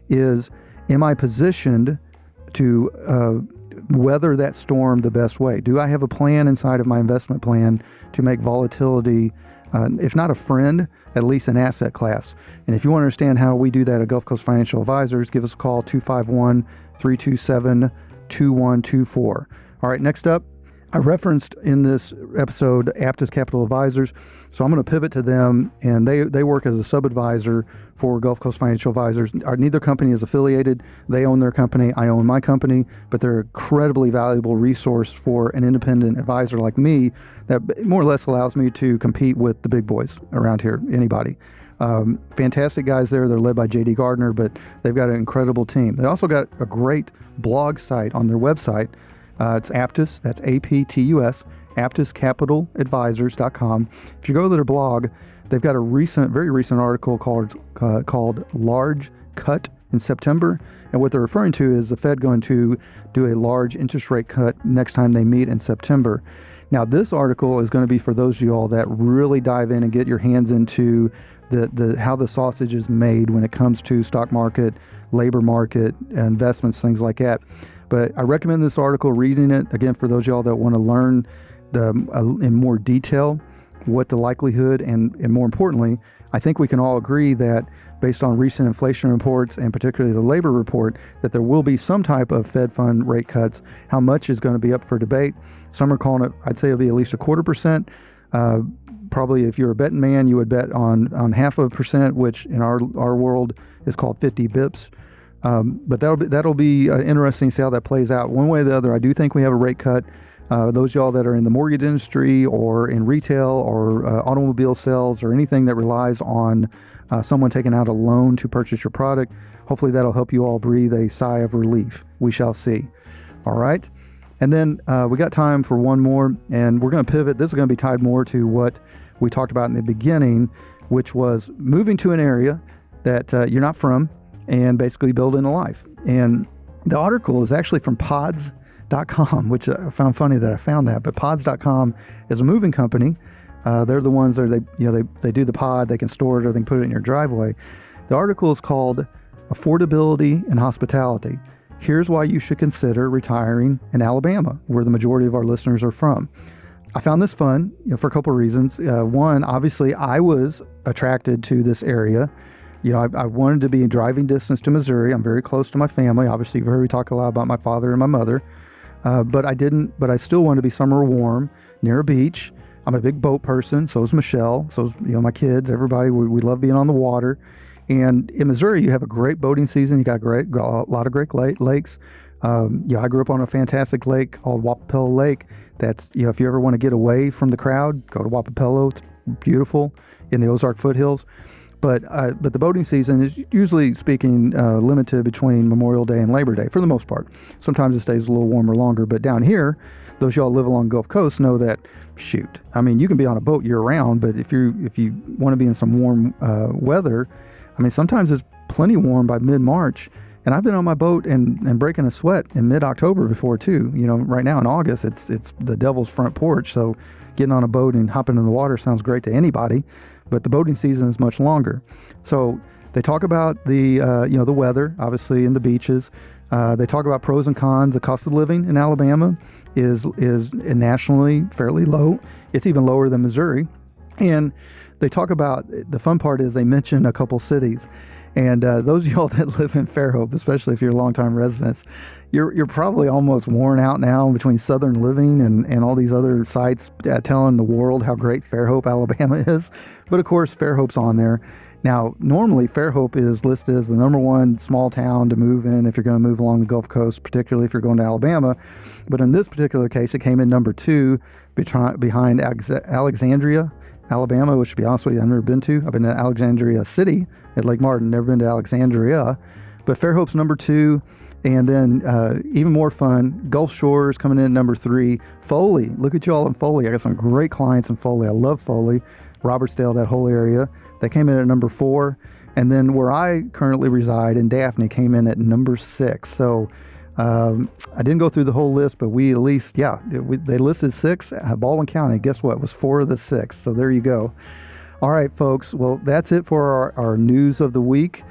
is, am I positioned to weather that storm the best way? Do I have a plan inside of my investment plan to make volatility, if not a friend, at least an asset class? And if you want to understand how we do that at Gulf Coast Financial Advisors, give us a call, 251-327-2124. All right, next up, I referenced in this episode Aptus Capital Advisors, so I'm going to pivot to them, and they work as a sub-advisor for Gulf Coast Financial Advisors. Neither company is affiliated. They own their company. I own my company, but they're an incredibly valuable resource for an independent advisor like me that more or less allows me to compete with the big boys around here, anybody. Fantastic guys there. They're led by J.D. Gardner, but they've got an incredible team. They also got a great blog site on their website. It's Aptus, that's APTUS, AptusCapitalAdvisors.com. If you go to their blog, they've got a very recent article called Large Cut in September. And what they're referring to is the Fed going to do a large interest rate cut next time they meet in September. Now, this article is going to be for those of you all that really dive in and get your hands into the how the sausage is made when it comes to stock market, labor market, investments, things like that. But I recommend this article, reading it, again, for those of y'all that want to learn in more detail what the likelihood and more importantly, I think we can all agree that based on recent inflation reports and particularly the labor report, that there will be some type of Fed fund rate cuts. How much is going to be up for debate. Some are calling it, I'd say it'll be at least 0.25%. Probably if you're a betting man, you would bet on 0.5%, which in our world is called 50 bips. But that'll be interesting to see how that plays out. One way or the other, I do think we have a rate cut. Those y'all that are in the mortgage industry or in retail or automobile sales or anything that relies on someone taking out a loan to purchase your product, hopefully that'll help you all breathe a sigh of relief. We shall see. All right. And then we got time for one more, and we're going to pivot. This is going to be tied more to what we talked about in the beginning, which was moving to an area that you're not from, and basically building a life. And the article is actually from Pods.com, which I found funny that I found that. But Pods.com is a moving company. They're the ones that they do the pod. They can store it or they can put it in your driveway. The article is called "Affordability and Hospitality. Here's why you should consider retiring in Alabama, where the majority of our listeners are from." I found this fun, for a couple of reasons. One, obviously, I was attracted to this area. I wanted to be in driving distance to Missouri. I'm very close to my family. Obviously, you've heard me talk a lot about my father and my mother. But I still wanted to be somewhere warm, near a beach. I'm a big boat person. So is Michelle. So is, my kids, everybody. We love being on the water. And in Missouri, you have a great boating season. You got a lot of great lakes. I grew up on a fantastic lake called Wappapello Lake. That's, if you ever want to get away from the crowd, go to Wappapello. It's beautiful in the Ozark foothills. But the boating season is usually speaking limited between Memorial Day and Labor Day for the most part. Sometimes it stays a little warmer longer. But down here, those y'all live along Gulf Coast know that, shoot, I mean, you can be on a boat year round, but if you want to be in some warm weather, I mean, sometimes it's plenty warm by mid-March. And I've been on my boat and breaking a sweat in mid-October before too. Right now in August, it's the devil's front porch. So getting on a boat and hopping in the water sounds great to anybody. But the boating season is much longer. So they talk about the weather, obviously, and the beaches. They talk about pros and cons. The cost of living in Alabama is nationally fairly low. It's even lower than Missouri. And they talk about, the fun part is they mention a couple cities. And those of y'all that live in Fairhope, especially if you're longtime residents, you're probably almost worn out now between Southern Living and all these other sites telling the world how great Fairhope, Alabama is. But of course, Fairhope's on there. Now, normally Fairhope is listed as the number one small town to move in if you're going to move along the Gulf Coast, particularly if you're going to Alabama. But in this particular case, it came in number 2 behind Alexandria, Alabama, which, to be honest with you, I've never been to. I've been to Alexandria City at Lake Martin, never been to Alexandria. But Fairhope's number 2. And then even more fun, Gulf Shores coming in at number 3. Foley, look at you all in Foley. I got some great clients in Foley. I love Foley, Robertsdale, that whole area. They came in at number 4. And then where I currently reside in Daphne came in at number 6. So I didn't go through the whole list, but we at least, they listed 6. Baldwin County, guess what? It was 4 of the 6. So there you go. All right, folks. Well, that's it for our news of the week.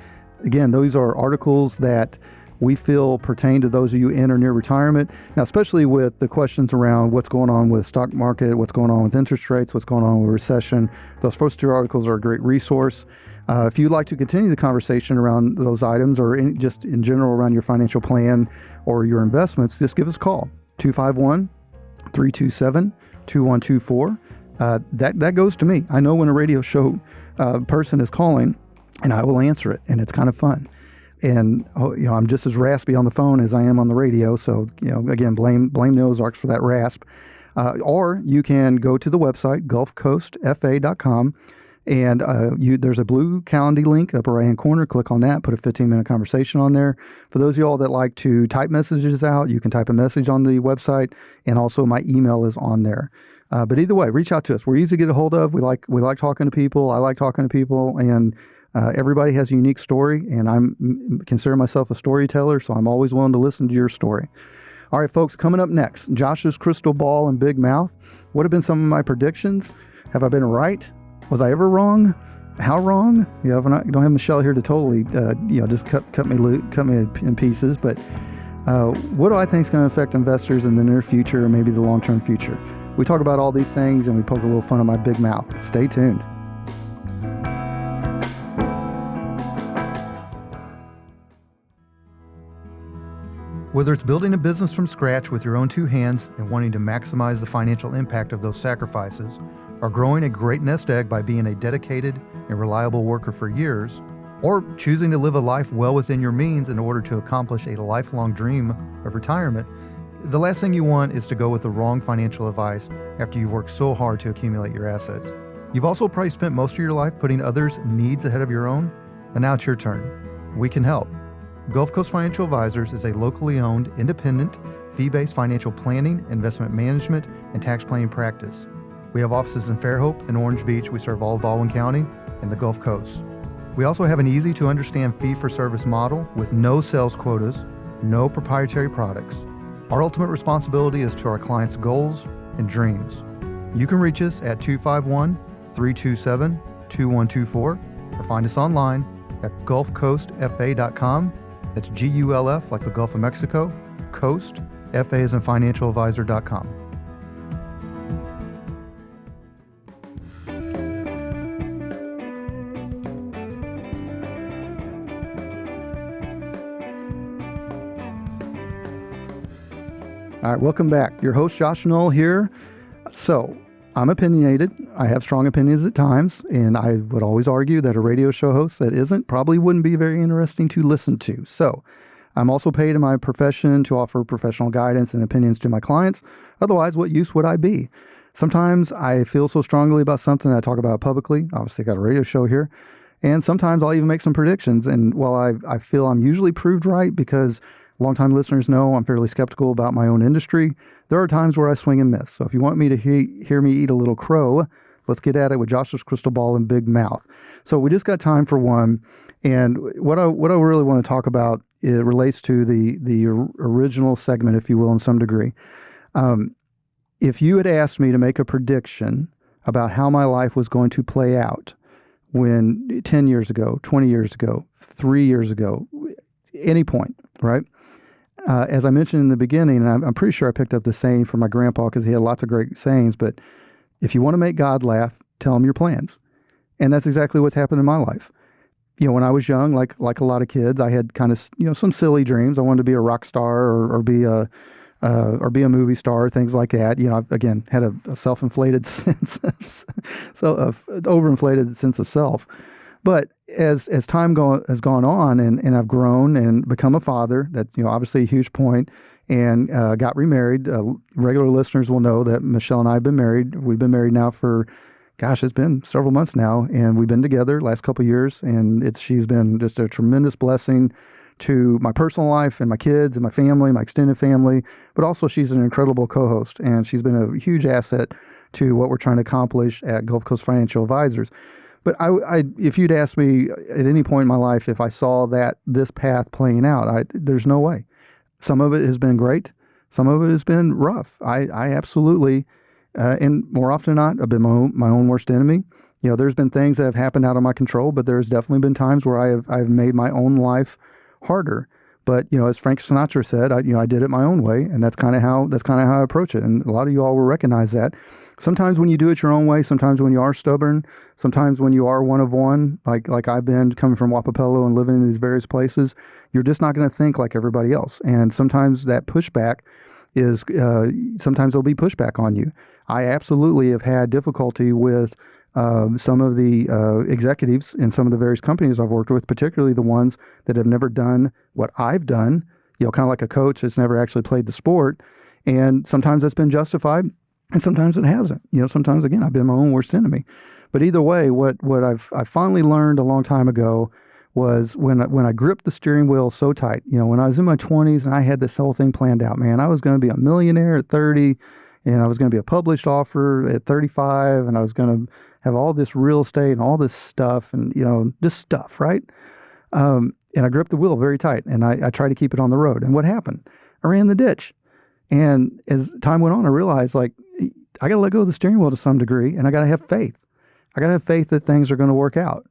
Again, those are articles that we feel pertain to those of you in or near retirement. Now, especially with the questions around what's going on with stock market, what's going on with interest rates, what's going on with recession, those first 2 articles are a great resource. If you'd like to continue the conversation around those items or just in general around your financial plan or your investments, just give us a call, 251-327-2124. That goes to me. I know when a radio show person is calling, and I will answer it, and it's kind of fun. And I'm just as raspy on the phone as I am on the radio. So again, blame the Ozarks for that rasp. Or you can go to the website gulfcoastfa.com, and there's a blue Calendly link upper right hand corner. Click on that. Put a 15-minute conversation on there. For those of y'all that like to type messages out, you can type a message on the website, and also my email is on there. But either way, reach out to us. We're easy to get a hold of. We like talking to people. I like talking to people, and everybody has a unique story, and I consider myself a storyteller, so I'm always willing to listen to your story. All right, folks, coming up next, Josh's crystal ball and big mouth. What have been some of my predictions? Have I been right? Was I ever wrong? How wrong? If I don't have Michelle here to totally, just cut me in pieces. But what do I think is going to affect investors in the near future or maybe the long-term future? We talk about all these things, and we poke a little fun at my big mouth. Stay tuned. Whether it's building a business from scratch with your own 2 hands and wanting to maximize the financial impact of those sacrifices, or growing a great nest egg by being a dedicated and reliable worker for years, or choosing to live a life well within your means in order to accomplish a lifelong dream of retirement, the last thing you want is to go with the wrong financial advice after you've worked so hard to accumulate your assets. You've also probably spent most of your life putting others' needs ahead of your own, and now it's your turn. We can help. Gulf Coast Financial Advisors is a locally owned, independent, fee-based financial planning, investment management, and tax planning practice. We have offices in Fairhope and Orange Beach. We serve all of Baldwin County and the Gulf Coast. We also have an easy-to-understand fee-for-service model with no sales quotas, no proprietary products. Our ultimate responsibility is to our clients' goals and dreams. You can reach us at 251-327-2124 or find us online at gulfcoastfa.com. That's GULF, like the Gulf of Mexico, Coast, FA as in financialadvisor.com. All right, welcome back. Your host, Josh Knoll here. So, I'm opinionated. I have strong opinions at times, and I would always argue that a radio show host that isn't probably wouldn't be very interesting to listen to. So, I'm also paid in my profession to offer professional guidance and opinions to my clients. Otherwise, what use would I be? Sometimes I feel so strongly about something that I talk about publicly. Obviously, I got a radio show here. And sometimes I'll even make some predictions. And while I feel I'm usually proved right because longtime listeners know I'm fairly skeptical about my own industry, there are times where I swing and miss. So if you want me to hear me eat a little crow, let's get at it with Josh's crystal ball and big mouth. So we just got time for one. And what I really want to talk about, it relates to the original segment, if you will, in some degree. If you had asked me to make a prediction about how my life was going to play out when 10 years ago, 20 years ago, 3 years ago, any point, right? As I mentioned in the beginning, and I'm pretty sure I picked up the saying from my grandpa because he had lots of great sayings, but if you want to make God laugh, tell him your plans. And that's exactly what's happened in my life. When I was young, like a lot of kids, I had kind of, some silly dreams. I wanted to be a rock star or be a movie star, things like that. I, again, had a self-inflated sense overinflated sense of self. But as time has gone on and I've grown and become a father, that's obviously a huge point, and got remarried. Regular listeners will know that Michelle and I have been married. We've been married now for, it's been several months now, and we've been together last couple of years, and she's been just a tremendous blessing to my personal life and my kids and my family, my extended family, but also she's an incredible co-host, and she's been a huge asset to what we're trying to accomplish at Gulf Coast Financial Advisors. But if you'd asked me at any point in my life if I saw this path playing out, there's no way. Some of it has been great. Some of it has been rough. I absolutely, and more often than not, I've been my own worst enemy. There's been things that have happened out of my control, but there's definitely been times where I've made my own life harder. But as Frank Sinatra said, I did it my own way, and that's kind of how I approach it. And a lot of you all will recognize that. Sometimes when you do it your own way, sometimes when you are stubborn, sometimes when you are one of one, like I've been coming from Wapapello and living in these various places, you're just not going to think like everybody else. And sometimes that pushback is sometimes there'll be pushback on you. I absolutely have had difficulty with some of the executives in some of the various companies I've worked with, particularly the ones that have never done what I've done, kind of like a coach that's never actually played the sport. And sometimes that's been justified and sometimes it hasn't. Sometimes, again, I've been my own worst enemy. But either way, what I finally learned a long time ago was when I gripped the steering wheel so tight, when I was in my 20s and I had this whole thing planned out, man, I was going to be a millionaire at 30 and I was going to be a published author at 35 and I was going to have all this real estate and all this stuff and, just stuff, right? And I gripped the wheel very tight and I tried to keep it on the road. And what happened? I ran the ditch. And as time went on, I realized I got to let go of the steering wheel to some degree and I got to have faith. I got to have faith that things are going to work out.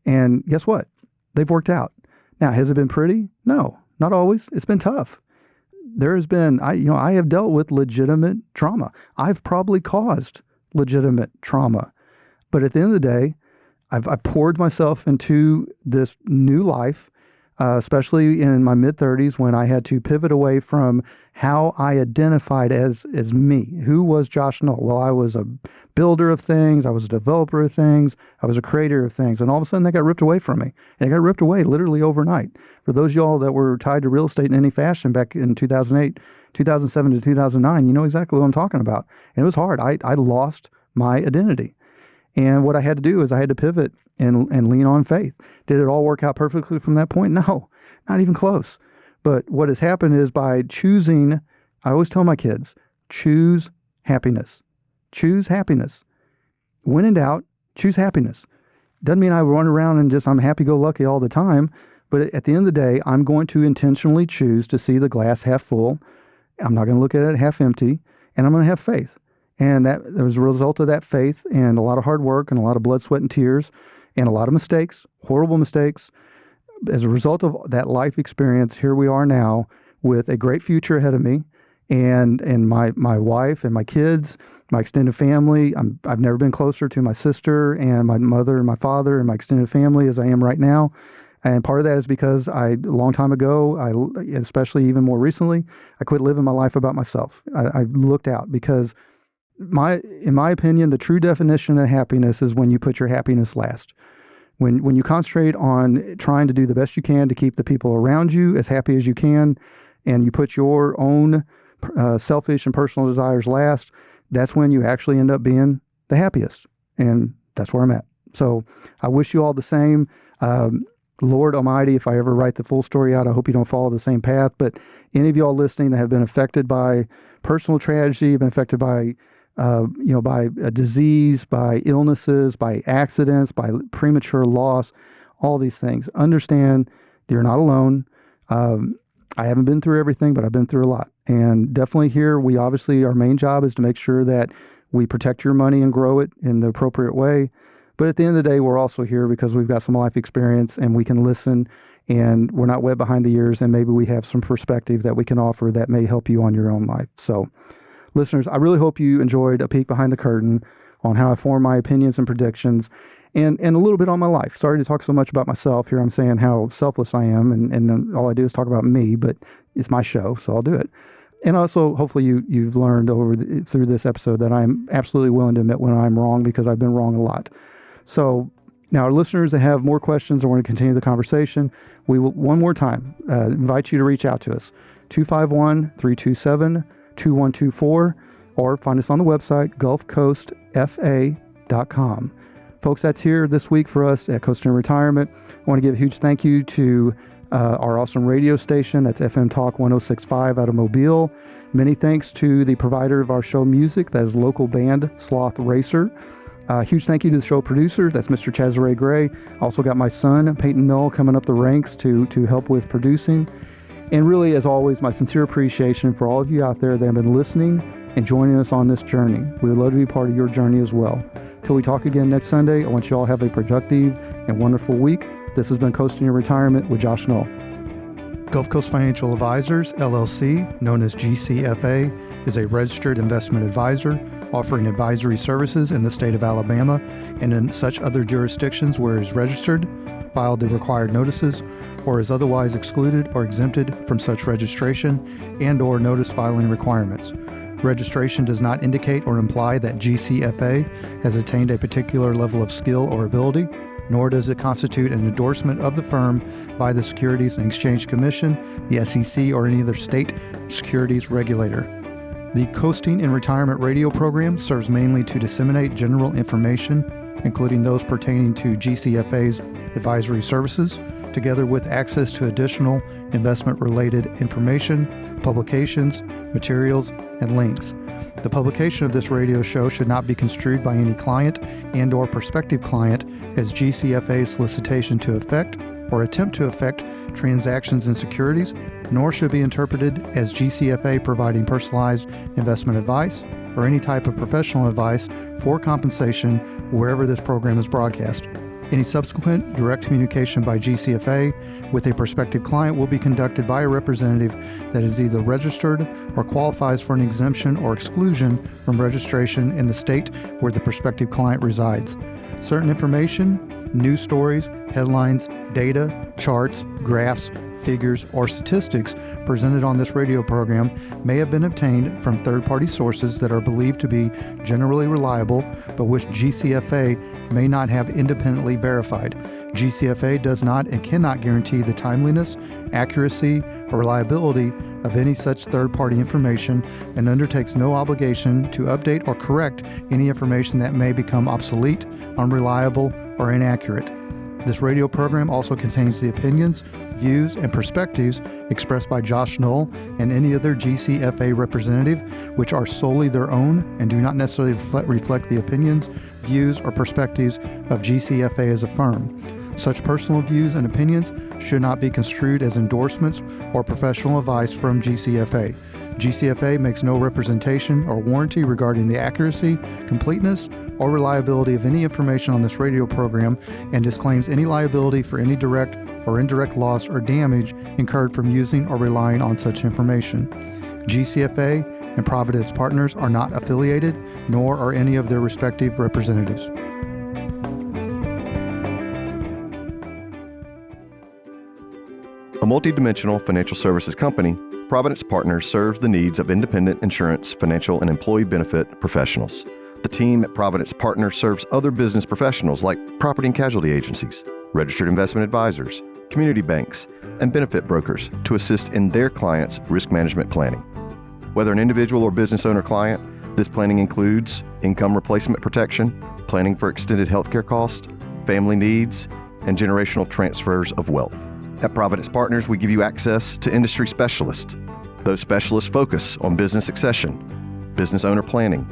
And guess what? They've worked out. Now, has it been pretty? No, not always. It's been tough. There has been, I have dealt with legitimate trauma. I've probably caused legitimate trauma. But at the end of the day, I poured myself into this new life, especially in my mid-30s when I had to pivot away from how I identified as me. Who was Josh Null? Well, I was a builder of things. I was a developer of things. I was a creator of things. And all of a sudden, that got ripped away from me. And it got ripped away literally overnight. For those of y'all that were tied to real estate in any fashion back in 2008, 2007 to 2009, you know exactly what I'm talking about. And it was hard. I lost my identity. And what I had to do is I had to pivot and lean on faith. Did it all work out perfectly from that point? No, not even close. But what has happened is by choosing, I always tell my kids, choose happiness. Choose happiness. When in doubt, choose happiness. Doesn't mean I run around and I'm happy-go-lucky all the time. But at the end of the day, I'm going to intentionally choose to see the glass half full. I'm not going to look at it half empty. And I'm going to have faith. And that was a result of that faith and a lot of hard work and a lot of blood, sweat, and tears and a lot of mistakes, horrible mistakes. As a result of that life experience, here we are now with a great future ahead of me and my wife and my kids, my extended family. I've never been closer to my sister and my mother and my father and my extended family as I am right now. And part of that is because a long time ago, especially even more recently, I quit living my life about myself. I looked out because in my opinion, the true definition of happiness is when you put your happiness last. When you concentrate on trying to do the best you can to keep the people around you as happy as you can, and you put your own selfish and personal desires last, that's when you actually end up being the happiest. And that's where I'm at. So I wish you all the same. Lord Almighty, if I ever write the full story out, I hope you don't follow the same path. But any of y'all listening that have been affected by personal tragedy, been affected by by a disease, by illnesses, by accidents, by premature loss, all these things. Understand you're not alone. I haven't been through everything, but I've been through a lot. And definitely here, our main job is to make sure that we protect your money and grow it in the appropriate way. But at the end of the day, we're also here because we've got some life experience and we can listen and we're not wet behind the ears, and maybe we have some perspective that we can offer that may help you on your own life. So listeners, I really hope you enjoyed a peek behind the curtain on how I form my opinions and predictions and a little bit on my life. Sorry to talk so much about myself here. I'm saying how selfless I am and then all I do is talk about me, but it's my show, so I'll do it. And also, hopefully you've learned through this episode that I'm absolutely willing to admit when I'm wrong because I've been wrong a lot. So now our listeners that have more questions or want to continue the conversation, we will one more time invite you to reach out to us, 251-327-2124, or find us on the website, gulfcoastfa.com. Folks, that's here this week for us at Coast in Retirement. I want to give a huge thank you to our awesome radio station. That's FM Talk 106.5 out of Mobile. Many thanks to the provider of our show music, that is local band Sloth Racer. Huge thank you to the show producer, that's Mr. Chazare Gray. Also got my son, Peyton Null, coming up the ranks to help with producing. And really, as always, my sincere appreciation for all of you out there that have been listening and joining us on this journey. We would love to be part of your journey as well. Till we talk again next Sunday, I want you all to have a productive and wonderful week. This has been Coasting Your Retirement with Josh Null. Gulf Coast Financial Advisors, LLC, known as GCFA, is a registered investment advisor offering advisory services in the state of Alabama and in such other jurisdictions where it is registered, filed the required notices, or is otherwise excluded or exempted from such registration and/or notice filing requirements. Registration does not indicate or imply that GCFA has attained a particular level of skill or ability, nor does it constitute an endorsement of the firm by the Securities and Exchange Commission, the SEC, or any other state securities regulator. The Coasting in Retirement radio program serves mainly to disseminate general information, including those pertaining to GCFA's advisory services, together with access to additional investment-related information, publications, materials, and links. The publication of this radio show should not be construed by any client and/or prospective client as GCFA's solicitation to effect or attempt to effect transactions in securities, nor should be interpreted as GCFA providing personalized investment advice or any type of professional advice for compensation wherever this program is broadcast. Any subsequent direct communication by GCFA with a prospective client will be conducted by a representative that is either registered or qualifies for an exemption or exclusion from registration in the state where the prospective client resides. Certain information, news stories, headlines, data, charts, graphs, figures, or statistics presented on this radio program may have been obtained from third-party sources that are believed to be generally reliable, but which GCFA may not have independently verified. GCFA does not and cannot guarantee the timeliness, accuracy, or reliability of any such third-party information and undertakes no obligation to update or correct any information that may become obsolete, unreliable, or inaccurate. This radio program also contains the opinions, views, and perspectives expressed by Josh Null and any other GCFA representative, which are solely their own and do not necessarily reflect the opinions, views, or perspectives of GCFA as a firm. Such personal views and opinions should not be construed as endorsements or professional advice from GCFA. GCFA makes no representation or warranty regarding the accuracy, completeness, or reliability of any information on this radio program and disclaims any liability for any direct or indirect loss or damage incurred from using or relying on such information. GCFA and Providence Partners are not affiliated, nor are any of their respective representatives. A multidimensional financial services company, Providence Partners serves the needs of independent insurance, financial, and employee benefit professionals. The team at Providence Partners serves other business professionals like property and casualty agencies, registered investment advisors, community banks, and benefit brokers to assist in their clients' risk management planning. Whether an individual or business owner client, this planning includes income replacement protection, planning for extended healthcare costs, family needs, and generational transfers of wealth. At Providence Partners, we give you access to industry specialists. Those specialists focus on business succession, business owner planning,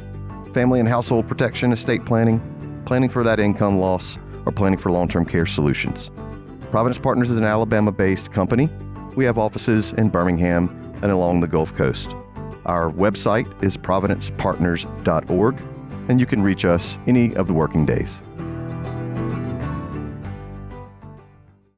family and household protection, estate planning, planning for that income loss, or planning for long-term care solutions. Providence Partners is an Alabama-based company. We have offices in Birmingham and along the Gulf Coast. Our website is providencepartners.org, and you can reach us any of the working days.